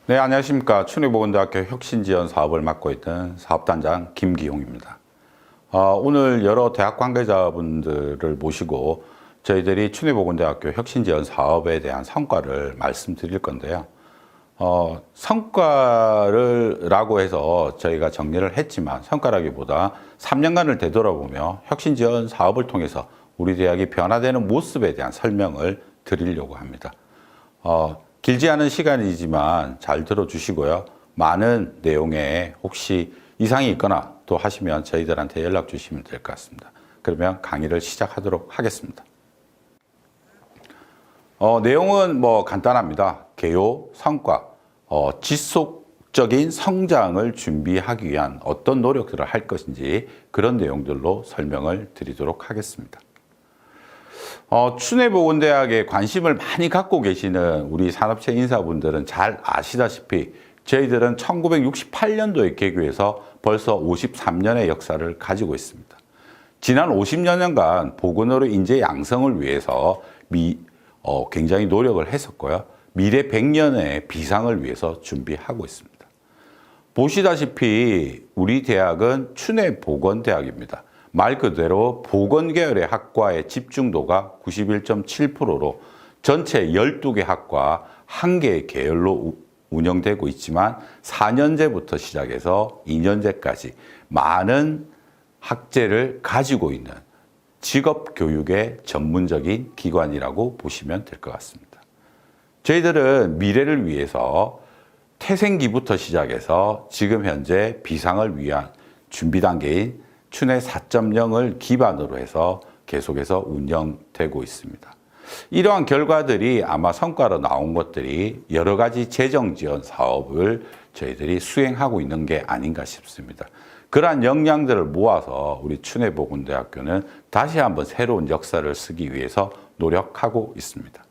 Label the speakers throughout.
Speaker 1: 네, 안녕하십니까. 춘익보건대학교 혁신지원 사업을 맡고 있는 사업단장 김기용입니다. 오늘 여러 대학 관계자분들을 모시고 저희들이 춘익보건대학교 혁신지원 사업에 대한 성과를 말씀드릴 건데요. 성과라고 해서 저희가 정리를 했지만 성과라기보다 3년간을 되돌아보며 혁신지원 사업을 통해서 우리 대학이 변화되는 모습에 대한 설명을 드리려고 합니다. 길지 않은 시간이지만 잘 들어주시고요. 많은 내용에 혹시 이상이 있거나 또 하시면 저희들한테 연락 주시면 될 것 같습니다. 그러면 강의를 시작하도록 하겠습니다. 내용은 간단합니다. 개요, 성과, 지속적인 성장을 준비하기 위한 어떤 노력들을 할 것인지 그런 내용들로 설명을 드리도록 하겠습니다. 춘해보건대학에 관심을 많이 갖고 계시는 우리 산업체 인사분들은 잘 아시다시피 저희들은 1968년도에 개교해서 벌써 53년의 역사를 가지고 있습니다. 지난 50여년간 보건의료 인재 양성을 위해서 굉장히 노력을 했었고요. 미래 100년의 비상을 위해서 준비하고 있습니다. 보시다시피 우리 대학은 춘해보건대학입니다. 말 그대로 보건계열의 학과의 집중도가 91.7%로 전체 12개 학과 1개의 계열로 운영되고 있지만 4년제부터 시작해서 2년제까지 많은 학제를 가지고 있는 직업교육의 전문적인 기관이라고 보시면 될 것 같습니다. 저희들은 미래를 위해서 태생기부터 시작해서 지금 현재 비상을 위한 준비 단계인 춘해 4.0을 기반으로 해서 계속해서 운영되고 있습니다. 이러한 결과들이 아마 성과로 나온 것들이 여러 가지 재정 지원 사업을 저희들이 수행하고 있는 게 아닌가 싶습니다. 그러한 역량들을 모아서 우리 춘해보건대학교는 다시 한번 새로운 역사를 쓰기 위해서 노력하고 있습니다.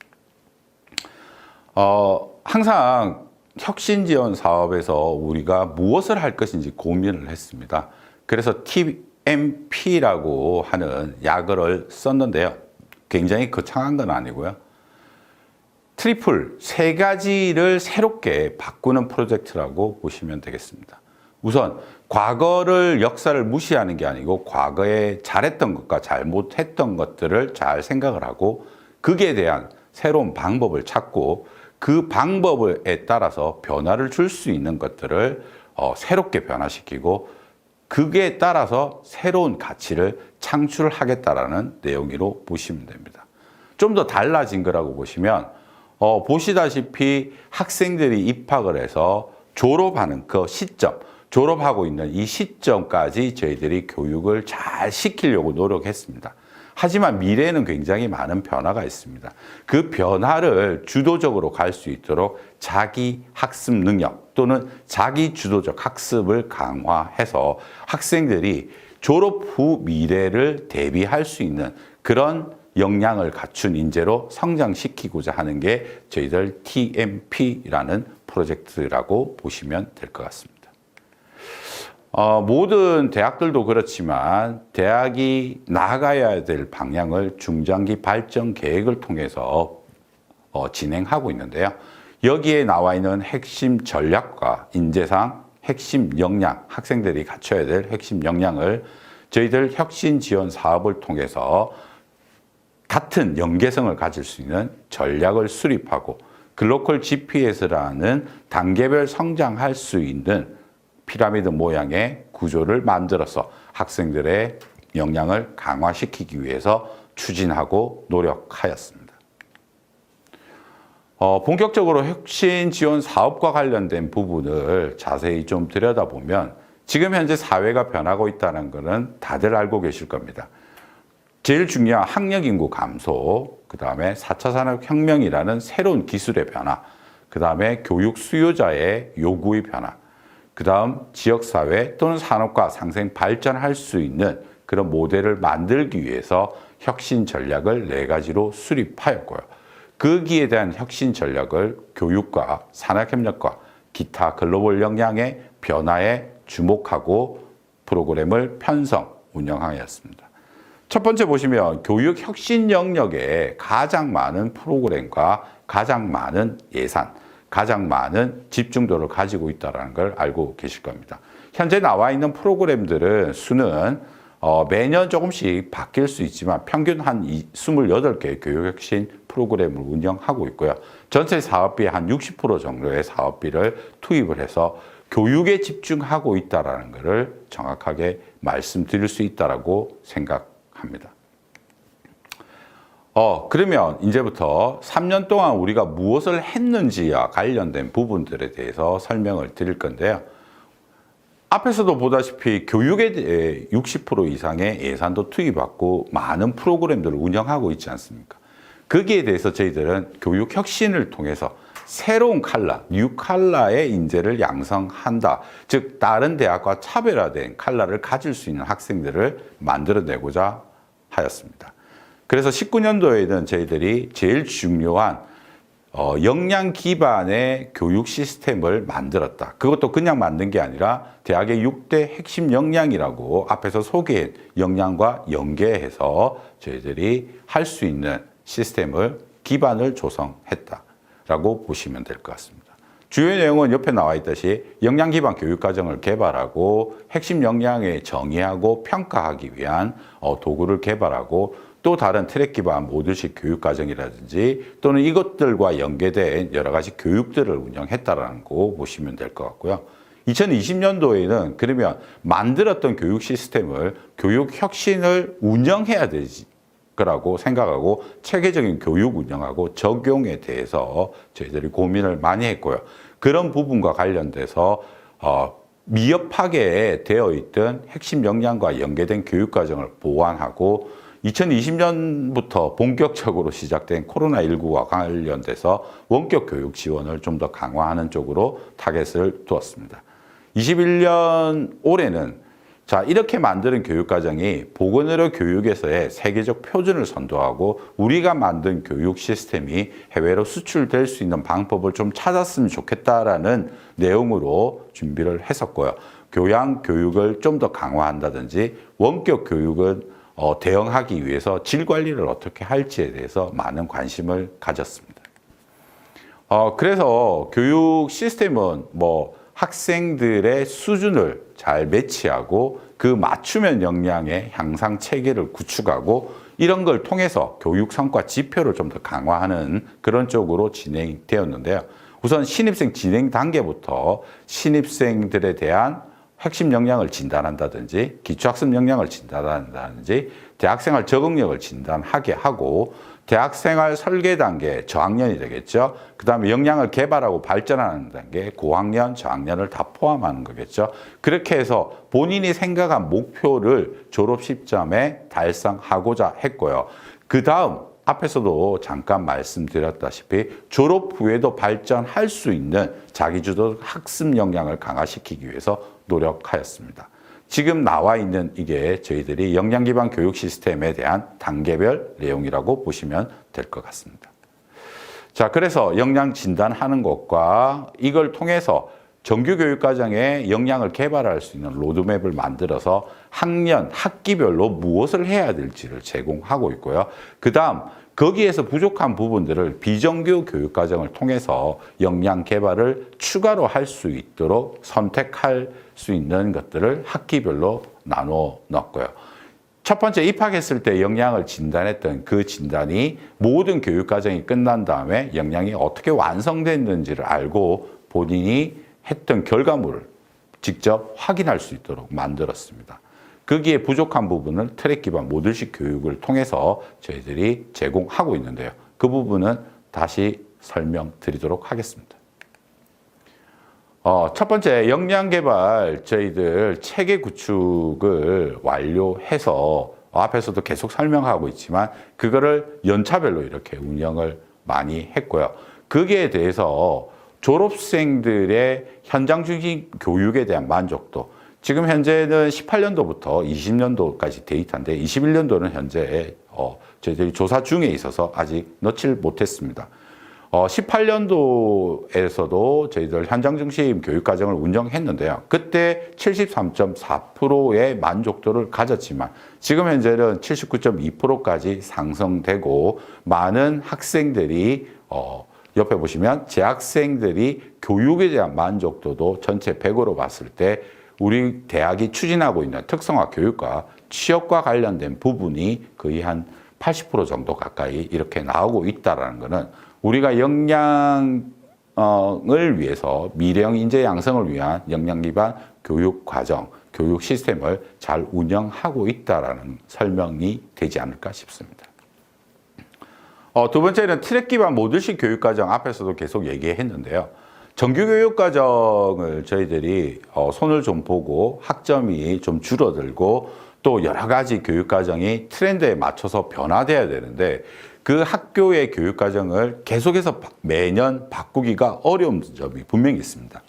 Speaker 1: 항상 혁신지원 사업에서 우리가 무엇을 할 것인지 고민을 했습니다. 그래서 TMP라고 하는 약어를 썼는데요. 굉장히 거창한 건 아니고요. 트리플, 세 가지를 새롭게 바꾸는 프로젝트라고 보시면 되겠습니다. 우선 과거를 역사를 무시하는 게 아니고 과거에 잘했던 것과 잘못했던 것들을 잘 생각을 하고 거기에 대한 새로운 방법을 찾고 그 방법에 따라서 변화를 줄 수 있는 것들을 새롭게 변화시키고 그게 따라서 새로운 가치를 창출하겠다라는 내용으로 보시면 됩니다. 좀 더 달라진 거라고 보시면 보시다시피 학생들이 입학을 해서 졸업하는 그 시점, 졸업하고 있는 이 시점까지 저희들이 교육을 잘 시키려고 노력했습니다. 하지만 미래에는 굉장히 많은 변화가 있습니다. 그 변화를 주도적으로 갈 수 있도록 자기 학습 능력 또는 자기 주도적 학습을 강화해서 학생들이 졸업 후 미래를 대비할 수 있는 그런 역량을 갖춘 인재로 성장시키고자 하는 게 저희들 TMP라는 프로젝트라고 보시면 될 것 같습니다. 모든 대학들도 그렇지만 대학이 나아가야 될 방향을 중장기 발전 계획을 통해서 진행하고 있는데요. 여기에 나와 있는 핵심 전략과 인재상 핵심 역량, 학생들이 갖춰야 될 핵심 역량을 저희들 혁신 지원 사업을 통해서 같은 연계성을 가질 수 있는 전략을 수립하고 글로컬 GPS라는 단계별 성장할 수 있는 피라미드 모양의 구조를 만들어서 학생들의 역량을 강화시키기 위해서 추진하고 노력하였습니다. 본격적으로 혁신 지원 사업과 관련된 부분을 자세히 좀 들여다보면 지금 현재 사회가 변하고 있다는 것은 다들 알고 계실 겁니다. 제일 중요한 학력 인구 감소, 그 다음에 4차 산업혁명이라는 새로운 기술의 변화, 그 다음에 교육 수요자의 요구의 변화, 그 다음 지역사회 또는 산업과 상생 발전할 수 있는 그런 모델을 만들기 위해서 혁신 전략을 4가지로 수립하였고요. 거기에 대한 혁신 전략을 교육과 산학협력과 기타 글로벌 역량의 변화에 주목하고 프로그램을 편성, 운영하였습니다. 첫 번째 보시면 교육 혁신 영역에 가장 많은 프로그램과 가장 많은 예산, 가장 많은 집중도를 가지고 있다는 걸 알고 계실 겁니다. 현재 나와 있는 프로그램들은 수는 매년 조금씩 바뀔 수 있지만 평균 한 28개의 교육혁신 프로그램을 운영하고 있고요. 전체 사업비의 한 60% 정도의 사업비를 투입을 해서 교육에 집중하고 있다는 것을 정확하게 말씀드릴 수 있다고 생각합니다. 그러면 이제부터 3년 동안 우리가 무엇을 했는지와 관련된 부분들에 대해서 설명을 드릴 건데요. 앞에서도 보다시피 교육에 대해 60% 이상의 예산도 투입받고 많은 프로그램들을 운영하고 있지 않습니까? 거기에 대해서 저희들은 교육 혁신을 통해서 새로운 칼라, 뉴 칼라의 인재를 양성한다. 즉 다른 대학과 차별화된 칼라를 가질 수 있는 학생들을 만들어내고자 하였습니다. 그래서 19년도에는 저희들이 제일 중요한 역량 기반의 교육 시스템을 만들었다. 그것도 그냥 만든 게 아니라 대학의 6대 핵심 역량이라고 앞에서 소개한 역량과 연계해서 저희들이 할 수 있는 시스템을 기반을 조성했다라고 보시면 될 것 같습니다. 주요 내용은 옆에 나와 있듯이 역량 기반 교육 과정을 개발하고 핵심 역량을 정의하고 평가하기 위한 도구를 개발하고 또 다른 트랙 기반 모듈식 교육 과정이라든지 또는 이것들과 연계된 여러 가지 교육들을 운영했다라는 거 보시면 될 것 같고요. 2020년도에는 그러면 만들었던 교육 시스템을 교육 혁신을 운영해야 되지 거라고 생각하고 체계적인 교육 운영하고 적용에 대해서 저희들이 고민을 많이 했고요. 그런 부분과 관련돼서 미흡하게 되어 있던 핵심 역량과 연계된 교육 과정을 보완하고 2020년부터 본격적으로 시작된 코로나19와 관련돼서 원격 교육 지원을 좀 더 강화하는 쪽으로 타겟을 두었습니다. 21년 올해는 이렇게 만드는 교육과정이 보건의료 교육에서의 세계적 표준을 선도하고 우리가 만든 교육 시스템이 해외로 수출될 수 있는 방법을 좀 찾았으면 좋겠다라는 내용으로 준비를 했었고요. 교양 교육을 좀 더 강화한다든지 원격 교육은 대응하기 위해서 질 관리를 어떻게 할지에 대해서 많은 관심을 가졌습니다. 그래서 교육 시스템은 학생들의 수준을 잘 매치하고 그 맞춤형 역량의 향상 체계를 구축하고 이런 걸 통해서 교육 성과 지표를 좀 더 강화하는 그런 쪽으로 진행되었는데요. 우선 신입생 진행 단계부터 신입생들에 대한 핵심 역량을 진단한다든지 기초학습 역량을 진단한다든지 대학생활 적응력을 진단하게 하고 대학생활 설계 단계 저학년이 되겠죠. 그 다음에 역량을 개발하고 발전하는 단계 고학년, 저학년을 다 포함하는 거겠죠. 그렇게 해서 본인이 생각한 목표를 졸업 시점에 달성하고자 했고요. 그 다음 앞에서도 잠깐 말씀드렸다시피 졸업 후에도 발전할 수 있는 자기주도 학습 역량을 강화시키기 위해서 노력하였습니다. 지금 나와 있는 이게 저희들이 역량 기반 교육 시스템에 대한 단계별 내용이라고 보시면 될 것 같습니다. 그래서 역량 진단하는 것과 이걸 통해서 정규 교육 과정에 역량을 개발할 수 있는 로드맵을 만들어서 학년, 학기별로 무엇을 해야 될지를 제공하고 있고요. 그 다음 거기에서 부족한 부분들을 비정규 교육 과정을 통해서 역량 개발을 추가로 할 수 있도록 선택할 수 있는 것들을 학기별로 나눠 놨고요. 첫 번째 입학했을 때 역량을 진단했던 그 진단이 모든 교육 과정이 끝난 다음에 역량이 어떻게 완성됐는지를 알고 본인이 했던 결과물을 직접 확인할 수 있도록 만들었습니다. 거기에 부족한 부분을 트랙 기반 모듈식 교육을 통해서 저희들이 제공하고 있는데요. 그 부분은 다시 설명드리도록 하겠습니다. 첫 번째 역량 개발 저희들 체계 구축을 완료해서 앞에서도 계속 설명하고 있지만 그거를 연차별로 이렇게 운영을 많이 했고요. 거기에 대해서 졸업생들의 현장 중심 교육에 대한 만족도 지금 현재는 18년도부터 20년도까지 데이터인데 21년도는 현재 저희들이 조사 중에 있어서 아직 넣질 못했습니다. 18년도에서도 저희들 현장 중심 교육 과정을 운영했는데요. 그때 73.4%의 만족도를 가졌지만 지금 현재는 79.2%까지 상승되고 많은 학생들이 옆에 보시면 재학생들이 교육에 대한 만족도도 전체 100으로 봤을 때 우리 대학이 추진하고 있는 특성화 교육과 취업과 관련된 부분이 거의 한 80% 정도 가까이 이렇게 나오고 있다는 것은 우리가 역량을 위해서 미래형 인재 양성을 위한 역량 기반 교육 과정, 교육 시스템을 잘 운영하고 있다는 설명이 되지 않을까 싶습니다. 두 번째는 트랙 기반 모듈식 교육과정 앞에서도 계속 얘기했는데요. 정규 교육과정을 저희들이 손을 좀 보고 학점이 좀 줄어들고 또 여러 가지 교육과정이 트렌드에 맞춰서 변화돼야 되는데 그 학교의 교육과정을 계속해서 매년 바꾸기가 어려운 점이 분명히 있습니다.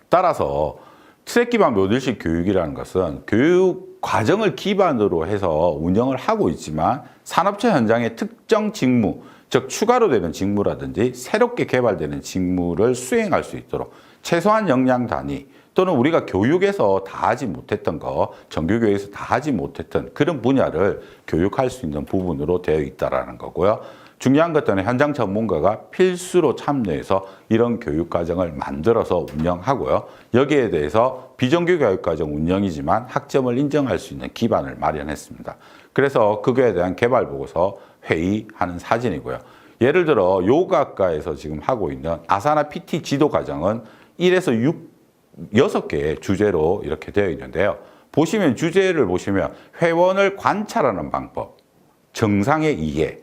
Speaker 1: 따라서 트랙 기반 모듈식 교육이라는 것은 교육 과정을 기반으로 해서 운영을 하고 있지만 산업체 현장의 특정 직무, 즉 추가로 되는 직무라든지 새롭게 개발되는 직무를 수행할 수 있도록 최소한 역량 단위 또는 우리가 교육에서 다 하지 못했던 거, 정규교육에서 다 하지 못했던 그런 분야를 교육할 수 있는 부분으로 되어 있다는 거고요. 중요한 것들은 현장 전문가가 필수로 참여해서 이런 교육과정을 만들어서 운영하고요. 여기에 대해서 비정규 교육과정 운영이지만 학점을 인정할 수 있는 기반을 마련했습니다. 그래서 그거에 대한 개발 보고서 회의하는 사진이고요. 예를 들어 요가과에서 지금 하고 있는 아사나 PT 지도 과정은 1에서 6개의 주제로 이렇게 되어 있는데요. 보시면 주제를 보시면 회원을 관찰하는 방법, 정상의 이해,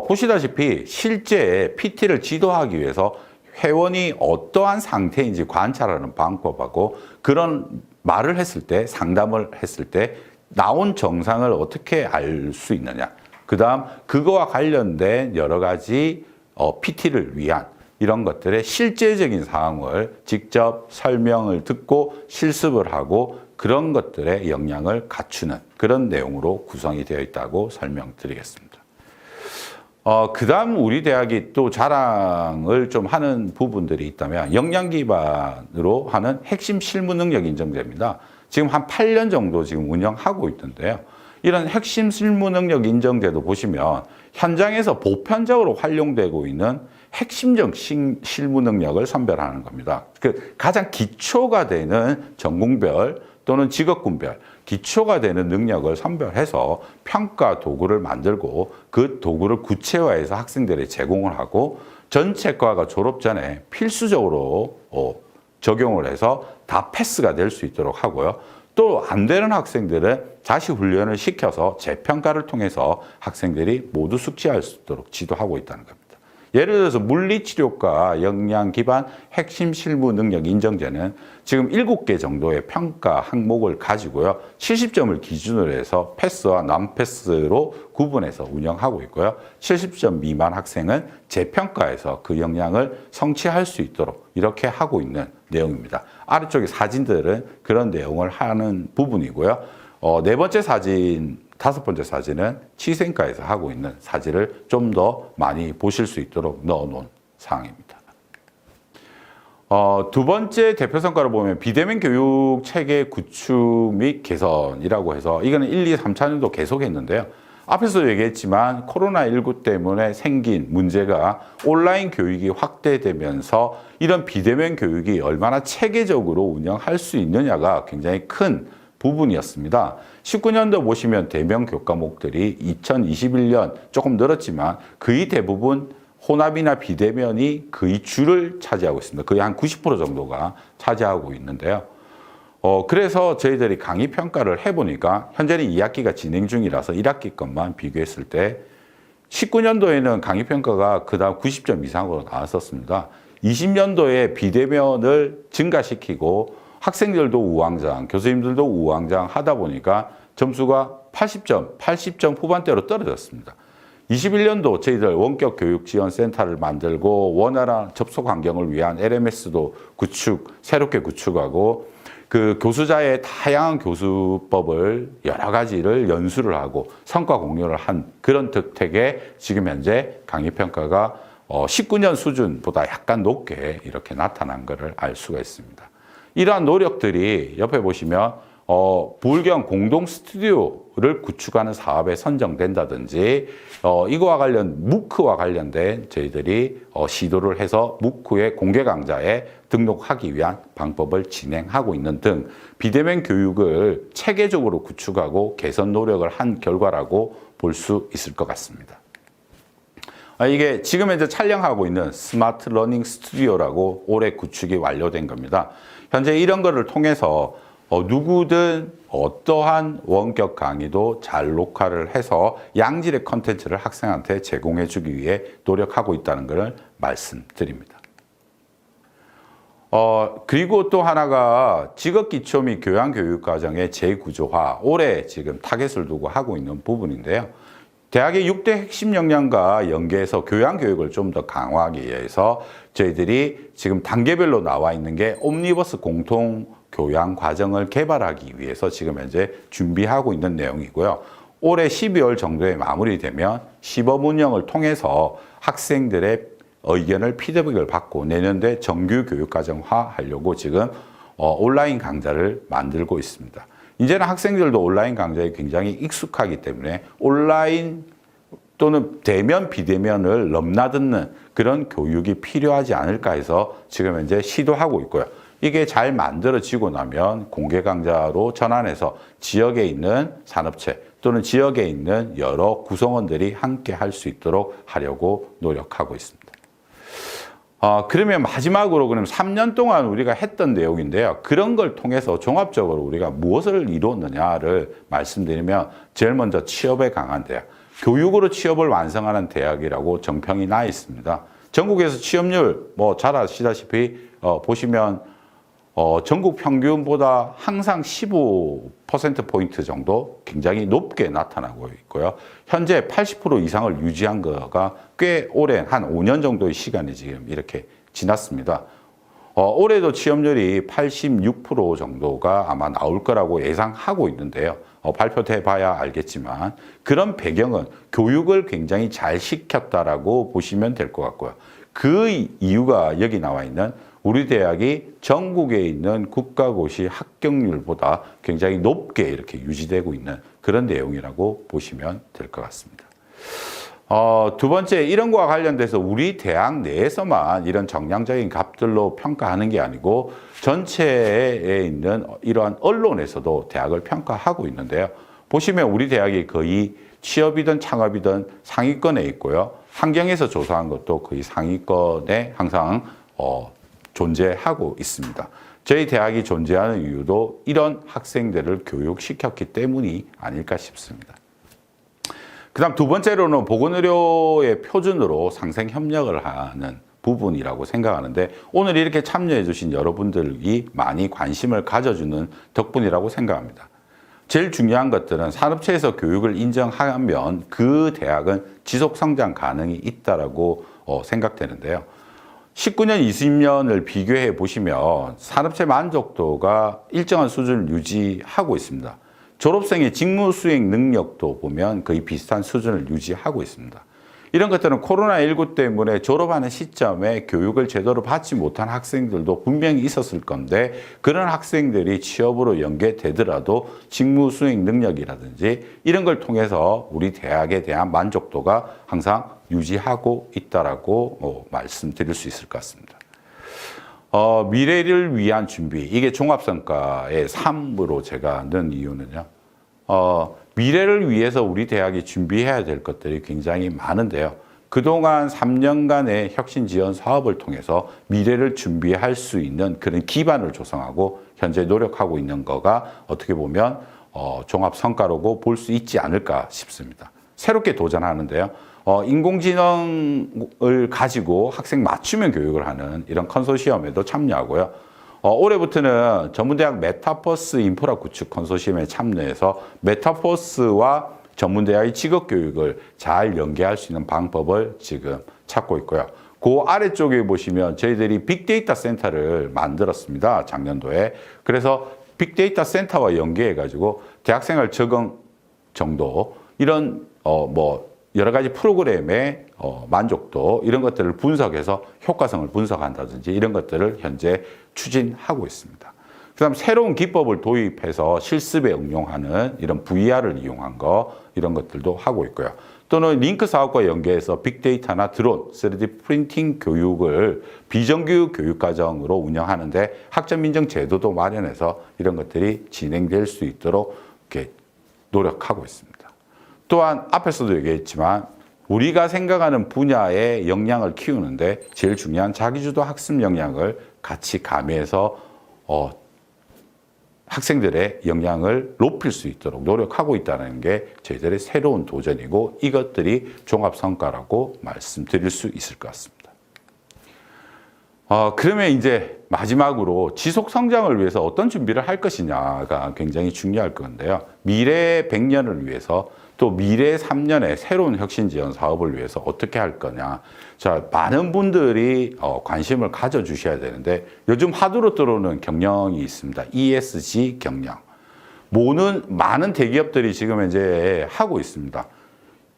Speaker 1: 보시다시피 실제 PT를 지도하기 위해서 회원이 어떠한 상태인지 관찰하는 방법하고 그런 말을 했을 때, 상담을 했을 때 나온 정상을 어떻게 알 수 있느냐. 그 다음 그거와 관련된 여러 가지 PT를 위한 이런 것들의 실제적인 상황을 직접 설명을 듣고 실습을 하고 그런 것들의 역량을 갖추는 그런 내용으로 구성이 되어 있다고 설명드리겠습니다. 그 다음 우리 대학이 또 자랑을 좀 하는 부분들이 있다면 역량 기반으로 하는 핵심 실무 능력 인정제입니다. 지금 한 8년 정도 지금 운영하고 있던데요. 이런 핵심 실무 능력 인정제도 보시면 현장에서 보편적으로 활용되고 있는 핵심적 실무 능력을 선별하는 겁니다. 그 가장 기초가 되는 전공별 또는 직업군별 기초가 되는 능력을 선별해서 평가 도구를 만들고 그 도구를 구체화해서 학생들에게 제공을 하고 전체 과가 졸업 전에 필수적으로 적용을 해서 다 패스가 될 수 있도록 하고요. 또 안 되는 학생들은 다시 훈련을 시켜서 재평가를 통해서 학생들이 모두 숙지할 수 있도록 지도하고 있다는 겁니다. 예를 들어서 물리치료과 역량 기반 핵심 실무 능력 인정제는 지금 7개 정도의 평가 항목을 가지고요. 70점을 기준으로 해서 패스와 non-패스로 구분해서 운영하고 있고요. 70점 미만 학생은 재평가해서 그 역량을 성취할 수 있도록 이렇게 하고 있는 내용입니다. 아래쪽에 사진들은 그런 내용을 하는 부분이고요. 네 번째 사진, 다섯 번째 사진은 치생과에서 하고 있는 사진을 좀 더 많이 보실 수 있도록 넣어놓은 사항입니다. 두 번째 대표 성과를 보면 비대면 교육 체계 구축 및 개선이라고 해서 이거는 1, 2, 3차년도 계속했는데요. 앞에서도 얘기했지만 코로나19 때문에 생긴 문제가 온라인 교육이 확대되면서 이런 비대면 교육이 얼마나 체계적으로 운영할 수 있느냐가 굉장히 큰 부분이었습니다. 19년도 보시면 대면 교과목들이 2021년 조금 늘었지만 거의 대부분 혼합이나 비대면이 거의 주를 차지하고 있습니다. 거의 한 90% 정도가 차지하고 있는데요. 그래서 저희들이 강의 평가를 해보니까 현재는 2학기가 진행 중이라서 1학기 것만 비교했을 때 19년도에는 강의 평가가 그다음 90점 이상으로 나왔었습니다. 20년도에 비대면을 증가시키고 학생들도 우왕좌왕, 교수님들도 우왕좌왕 하다 보니까 점수가 80점 후반대로 떨어졌습니다. 21년도 저희들 원격 교육 지원 센터를 만들고 원활한 접속 환경을 위한 LMS도 새롭게 구축하고 그 교수자의 다양한 교수법을 여러 가지를 연수를 하고 성과 공유를 한 그런 덕택에 지금 현재 강의 평가가 19년 수준보다 약간 높게 이렇게 나타난 것을 알 수가 있습니다. 이러한 노력들이 옆에 보시면 부울경 공동 스튜디오를 구축하는 사업에 선정된다든지 이거와 관련 무크와 관련된 저희들이 시도를 해서 무크의 공개 강좌에 등록하기 위한 방법을 진행하고 있는 등 비대면 교육을 체계적으로 구축하고 개선 노력을 한 결과라고 볼 수 있을 것 같습니다. 이게 지금 현재 촬영하고 있는 스마트 러닝 스튜디오라고 올해 구축이 완료된 겁니다. 현재 이런 거를 통해서 누구든 어떠한 원격 강의도 잘 녹화를 해서 양질의 컨텐츠를 학생한테 제공해 주기 위해 노력하고 있다는 것을 말씀드립니다. 그리고 또 하나가 직업기초 및 교양교육과정의 재구조화, 올해 지금 타겟을 두고 하고 있는 부분인데요. 대학의 6대 핵심 역량과 연계해서 교양교육을 좀 더 강화하기 위해서 저희들이 지금 단계별로 나와 있는 게 옴니버스 공통 교양 과정을 개발하기 위해서 지금 현재 준비하고 있는 내용이고요. 올해 12월 정도에 마무리되면 시범 운영을 통해서 학생들의 의견을 피드백을 받고 내년도에 정규 교육과정화 하려고 지금 온라인 강좌를 만들고 있습니다. 이제는 학생들도 온라인 강좌에 굉장히 익숙하기 때문에 온라인 또는 대면, 비대면을 넘나드는 그런 교육이 필요하지 않을까 해서 지금 현재 시도하고 있고요. 이게 잘 만들어지고 나면 공개 강좌로 전환해서 지역에 있는 산업체 또는 지역에 있는 여러 구성원들이 함께 할 수 있도록 하려고 노력하고 있습니다. 그러면 마지막으로 그럼 3년 동안 우리가 했던 내용인데요. 그런 걸 통해서 종합적으로 우리가 무엇을 이루었느냐를 말씀드리면 제일 먼저 취업에 강한 대학, 교육으로 취업을 완성하는 대학이라고 정평이 나 있습니다. 전국에서 취업률 잘 아시다시피 보시면 전국 평균보다 항상 15%포인트 정도 굉장히 높게 나타나고 있고요. 현재 80% 이상을 유지한 거가 꽤 오랜 한 5년 정도의 시간이 지금 이렇게 지났습니다. 올해도 취업률이 86% 정도가 아마 나올 거라고 예상하고 있는데요. 발표돼 봐야 알겠지만 그런 배경은 교육을 굉장히 잘 시켰다라고 보시면 될 것 같고요. 그 이유가 여기 나와 있는 우리 대학이 전국에 있는 국가고시 합격률보다 굉장히 높게 이렇게 유지되고 있는 그런 내용이라고 보시면 될 것 같습니다. 두 번째, 이런 거와 관련돼서 우리 대학 내에서만 이런 정량적인 값들로 평가하는 게 아니고 전체에 있는 이러한 언론에서도 대학을 평가하고 있는데요. 보시면 우리 대학이 거의 취업이든 창업이든 상위권에 있고요. 환경에서 조사한 것도 거의 상위권에 항상 존재하고 있습니다. 저희 대학이 존재하는 이유도 이런 학생들을 교육시켰기 때문이 아닐까 싶습니다. 그 다음 두 번째로는 보건의료의 표준으로 상생 협력을 하는 부분이라고 생각하는데 오늘 이렇게 참여해 주신 여러분들이 많이 관심을 가져주는 덕분이라고 생각합니다. 제일 중요한 것들은 산업체에서 교육을 인정하면 그 대학은 지속성장 가능이 있다라고 생각되는데요. 19년, 20년을 비교해 보시면 산업체 만족도가 일정한 수준을 유지하고 있습니다. 졸업생의 직무 수행 능력도 보면 거의 비슷한 수준을 유지하고 있습니다. 이런 것들은 코로나19 때문에 졸업하는 시점에 교육을 제대로 받지 못한 학생들도 분명히 있었을 건데 그런 학생들이 취업으로 연계되더라도 직무 수행 능력이라든지 이런 걸 통해서 우리 대학에 대한 만족도가 항상 유지하고 있다라고 말씀드릴 수 있을 것 같습니다. 미래를 위한 준비, 이게 종합성과의 3으로 제가 넣은 이유는요. 미래를 위해서 우리 대학이 준비해야 될 것들이 굉장히 많은데요. 그동안 3년간의 혁신 지원 사업을 통해서 미래를 준비할 수 있는 그런 기반을 조성하고 현재 노력하고 있는 거가 어떻게 보면 종합 성과라고 볼 수 있지 않을까 싶습니다. 새롭게 도전하는데요. 인공지능을 가지고 학생 맞춤형 교육을 하는 이런 컨소시엄에도 참여하고요. 올해부터는 전문대학 메타버스 인프라 구축 컨소시엄에 참여해서 메타버스와 전문대학의 직업교육을 잘 연계할 수 있는 방법을 지금 찾고 있고요. 그 아래쪽에 보시면 저희들이 빅데이터 센터를 만들었습니다. 작년도에. 그래서 빅데이터 센터와 연계해가지고 대학생활 적응 정도 이런 여러 가지 프로그램의 만족도 이런 것들을 분석해서 효과성을 분석한다든지 이런 것들을 현재 추진하고 있습니다. 그다음 새로운 기법을 도입해서 실습에 응용하는 이런 VR을 이용한 거 이런 것들도 하고 있고요. 또는 링크 사업과 연계해서 빅데이터나 드론, 3D 프린팅 교육을 비정규 교육과정으로 운영하는데 학점 인증 제도도 마련해서 이런 것들이 진행될 수 있도록 이렇게 노력하고 있습니다. 또한 앞에서도 얘기했지만 우리가 생각하는 분야의 역량을 키우는데 제일 중요한 자기주도 학습 역량을 같이 가미해서 학생들의 역량을 높일 수 있도록 노력하고 있다는 게 저희들의 새로운 도전이고 이것들이 종합성과라고 말씀드릴 수 있을 것 같습니다. 그러면 이제 마지막으로 지속 성장을 위해서 어떤 준비를 할 것이냐가 굉장히 중요할 건데요. 미래 100년을 위해서 또 미래 3년의 새로운 혁신 지원 사업을 위해서 어떻게 할 거냐. 자, 많은 분들이 관심을 가져주셔야 되는데 요즘 하두로 들어오는 경영이 있습니다. ESG 경영. 많은 대기업들이 지금 이제 하고 있습니다.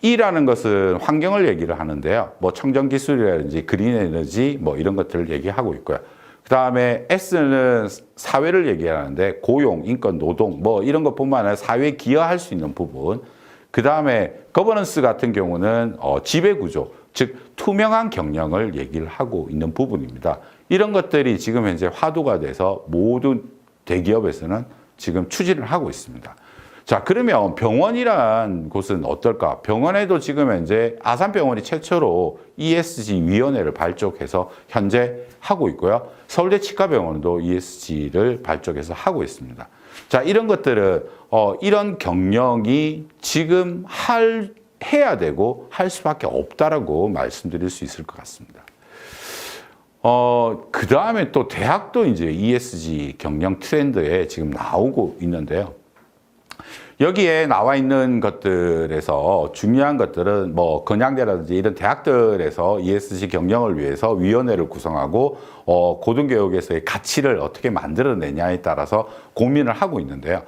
Speaker 1: E라는 것은 환경을 얘기를 하는데요. 뭐 청정기술이라든지 그린에너지 뭐 이런 것들을 얘기하고 있고요. 그 다음에 S는 사회를 얘기하는데 고용, 인권, 노동 뭐 이런 것뿐만 아니라 사회에 기여할 수 있는 부분. 그 다음에 거버넌스 같은 경우는 지배구조, 즉 투명한 경영을 얘기를 하고 있는 부분입니다. 이런 것들이 지금 현재 화두가 돼서 모든 대기업에서는 지금 추진을 하고 있습니다. 자, 그러면 병원이란 곳은 어떨까? 병원에도 지금 현재 아산병원이 최초로 ESG 위원회를 발족해서 현재 하고 있고요. 서울대 치과병원도 ESG를 발족해서 하고 있습니다. 자, 이런 것들은 이런 경영이 지금 해야 되고 할 수밖에 없다라고 말씀드릴 수 있을 것 같습니다. 그 다음에 또 대학도 이제 ESG 경영 트렌드에 지금 나오고 있는데요. 여기에 나와 있는 것들에서 중요한 것들은 뭐 건양대라든지 이런 대학들에서 ESG 경영을 위해서 위원회를 구성하고 고등교육에서의 가치를 어떻게 만들어내냐에 따라서 고민을 하고 있는데요.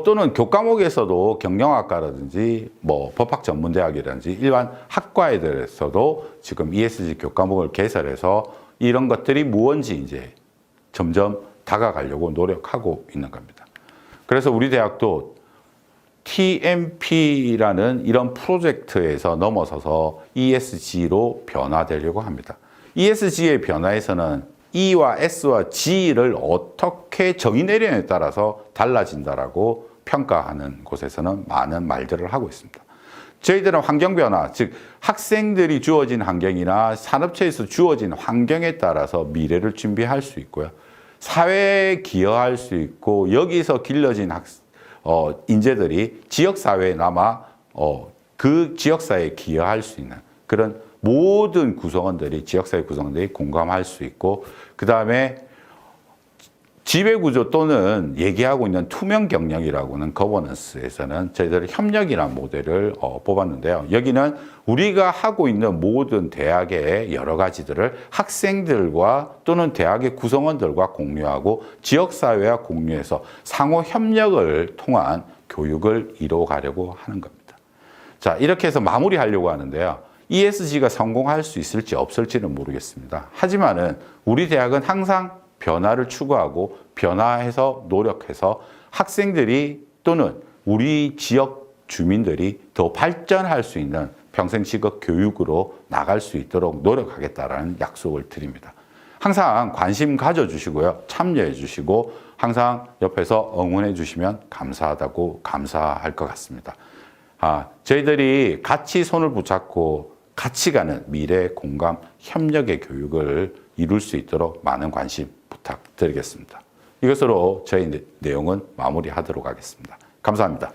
Speaker 1: 또는 교과목에서도 경영학과라든지 뭐 법학전문대학이라든지 일반 학과에서도 지금 ESG 교과목을 개설해서 이런 것들이 무언지 이제 점점 다가가려고 노력하고 있는 겁니다. 그래서 우리 대학도 TMP라는 이런 프로젝트에서 넘어서서 ESG로 변화되려고 합니다. ESG의 변화에서는 E와 S와 G를 어떻게 정의 내리냐에 따라서 달라진다라고 평가하는 곳에서는 많은 말들을 하고 있습니다. 저희들은 환경 변화, 즉 학생들이 주어진 환경이나 산업체에서 주어진 환경에 따라서 미래를 준비할 수 있고요. 사회에 기여할 수 있고 여기서 길러진 인재들이 지역사회에 남아 그 지역사회에 기여할 수 있는 그런 모든 구성원들이 지역사회 구성원들이 공감할 수 있고 그 다음에 지배구조 또는 얘기하고 있는 투명 경영이라고는 거버넌스에서는 저희들이 협력이라는 모델을 뽑았는데요. 여기는 우리가 하고 있는 모든 대학의 여러 가지들을 학생들과 또는 대학의 구성원들과 공유하고 지역사회와 공유해서 상호 협력을 통한 교육을 이루어가려고 하는 겁니다. 자, 이렇게 해서 마무리하려고 하는데요. ESG가 성공할 수 있을지 없을지는 모르겠습니다. 하지만은 우리 대학은 항상 변화를 추구하고 변화해서 노력해서 학생들이 또는 우리 지역 주민들이 더 발전할 수 있는 평생 직업 교육으로 나갈 수 있도록 노력하겠다라는 약속을 드립니다. 항상 관심 가져주시고요. 참여해 주시고 항상 옆에서 응원해 주시면 감사할 것 같습니다. 저희들이 같이 손을 붙잡고 같이 가는 미래 공감 협력의 교육을 이룰 수 있도록 많은 관심 부탁드리겠습니다. 이것으로 저희 내용은 마무리하도록 하겠습니다. 감사합니다.